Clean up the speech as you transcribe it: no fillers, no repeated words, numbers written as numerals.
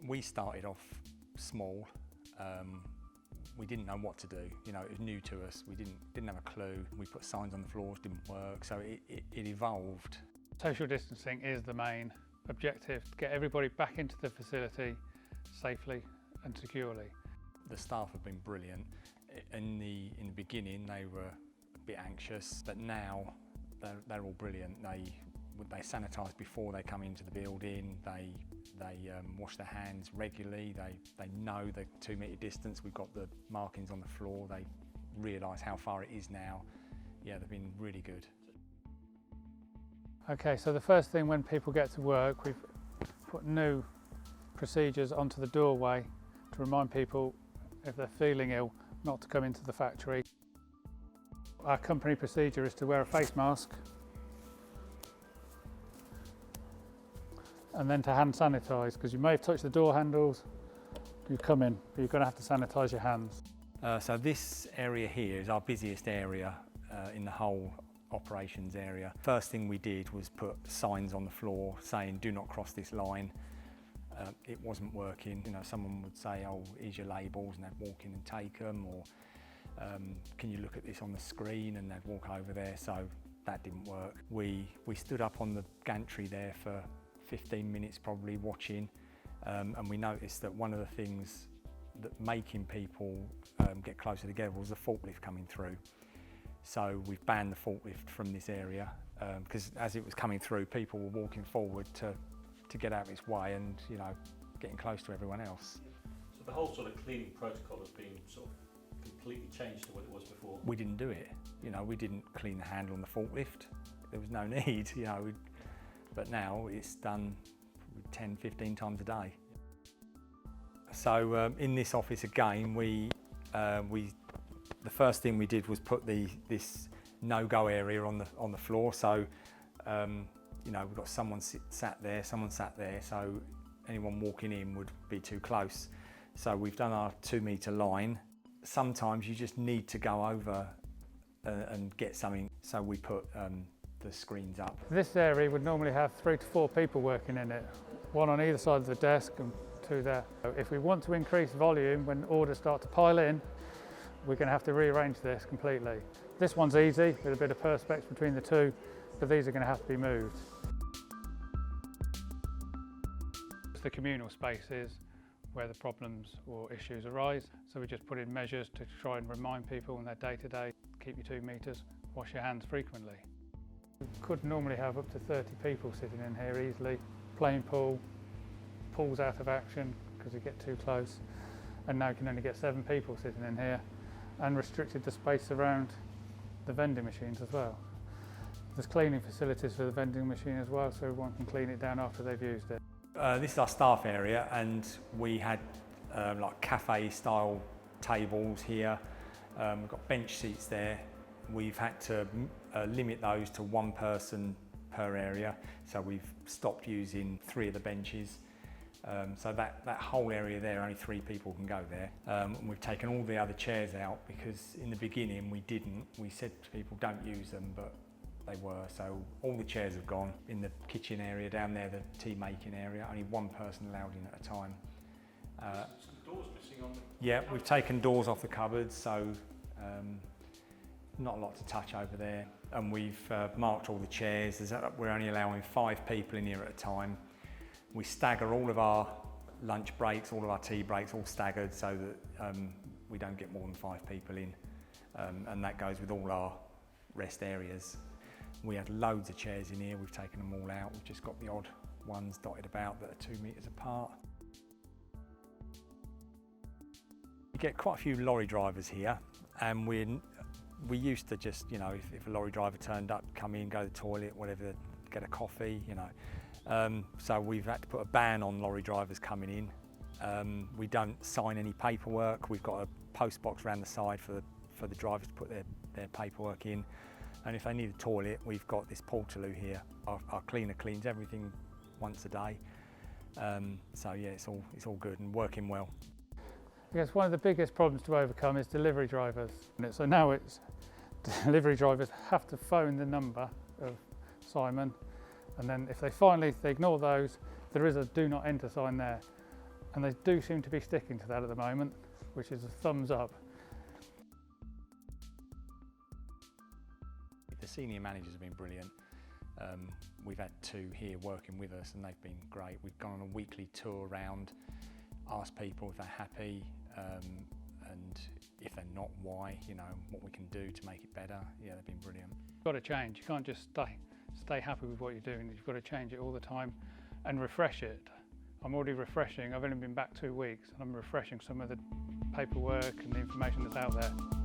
We started off small. We didn't know what to do. You know, it was new to us. We didn't have a clue. We put signs on the floors, didn't work. So it evolved. Social distancing is the main objective, to get everybody back into the facility safely and securely. The staff have been brilliant. In the beginning, they were a bit anxious, but now they're all brilliant. They sanitise before they come into the building. They wash their hands regularly. They know the 2 metre distance. We've got the markings on the floor. They realise how far it is now. Yeah, they've been really good. Okay, so the first thing when people get to work, we've put new procedures onto the doorway to remind people, if they're feeling ill, not to come into the factory. Our company procedure is to wear a face mask and then to hand sanitise, because you may have touched the door handles, you come in, but you're going to have to sanitise your hands. So this area here is our busiest area in the whole operations area. First thing we did was put signs on the floor saying do not cross this line. It wasn't working. You know, someone would say, oh, here's your labels, and they'd walk in and take them, or can you look at this on the screen, and they'd walk over there. So that didn't work. We stood up on the gantry there for 15 minutes probably watching, and we noticed that one of the things that making people get closer together was the forklift coming through. So we've banned the forklift from this area because as it was coming through, people were walking forward to get out of its way and, you know, getting close to everyone else. So the whole sort of cleaning protocol has been sort of completely changed to what it was before? We didn't do it. You know, we didn't clean the handle on the forklift. There was no need, you know. But now it's done 10, 15 times a day. So in this office again, the first thing we did was put this no-go area on the floor. So you know, we've got someone sat there, so anyone walking in would be too close. So we've done our 2 metre line. Sometimes you just need to go over and get something. So we put the screens up. This area would normally have 3 to 4 people working in it, one on either side of the desk and 2 there. If we want to increase volume when orders start to pile in, we're going to have to rearrange this completely. This one's easy with a bit of perspex between the two, but these are going to have to be moved. The communal spaces where the problems or issues arise, so we just put in measures to try and remind people in their day-to-day, keep your 2 metres, wash your hands frequently. We could normally have up to 30 people sitting in here easily, playing pool, pool's out of action because we get too close, and now you can only get 7 people sitting in here, and restricted the space around the vending machines as well. There's cleaning facilities for the vending machine as well, so everyone can clean it down after they've used it. This is our staff area, and we had like cafe style tables here. We've got bench seats there. We've had to limit those to 1 person per area, so we've stopped using 3 of the benches. So that whole area there, only 3 people can go there. And we've taken all the other chairs out because in the beginning we didn't. We said to people don't use them, but they were. So all the chairs have gone. In the kitchen area down there, the tea making area, only 1 person allowed in at a time. Some doors missing on the... Yeah, we've taken doors off the cupboards, so not a lot to touch over there. And we've marked all the chairs. We're only allowing 5 people in here at a time. We stagger all of our lunch breaks, all of our tea breaks, all staggered so that we don't get more than 5 people in. And that goes with all our rest areas. We had loads of chairs in here, we've taken them all out. We've just got the odd ones dotted about that are 2 metres apart. We get quite a few lorry drivers here, and we used to just, you know, if a lorry driver turned up, come in, go to the toilet, whatever, get a coffee, you know. So we've had to put a ban on lorry drivers coming in. We don't sign any paperwork. We've got a post box around the side for the drivers to put their paperwork in. And if they need a toilet, we've got this Portaloo here. Our cleaner cleans everything once a day. So yeah, it's all good and working well. I guess one of the biggest problems to overcome is delivery drivers. So now it's delivery drivers have to phone the number of Simon, and then if they ignore those, there is a do not enter sign there. And they do seem to be sticking to that at the moment, which is a thumbs up. The senior managers have been brilliant. We've had 2 here working with us and they've been great. We've gone on a weekly tour around, asked people if they're happy, and if they're not, why, you know, what we can do to make it better. Yeah, they've been brilliant. You've got to change. You can't just stay happy with what you're doing. You've got to change it all the time and refresh it. I'm already refreshing. I've only been back 2 weeks and I'm refreshing some of the paperwork and the information that's out there.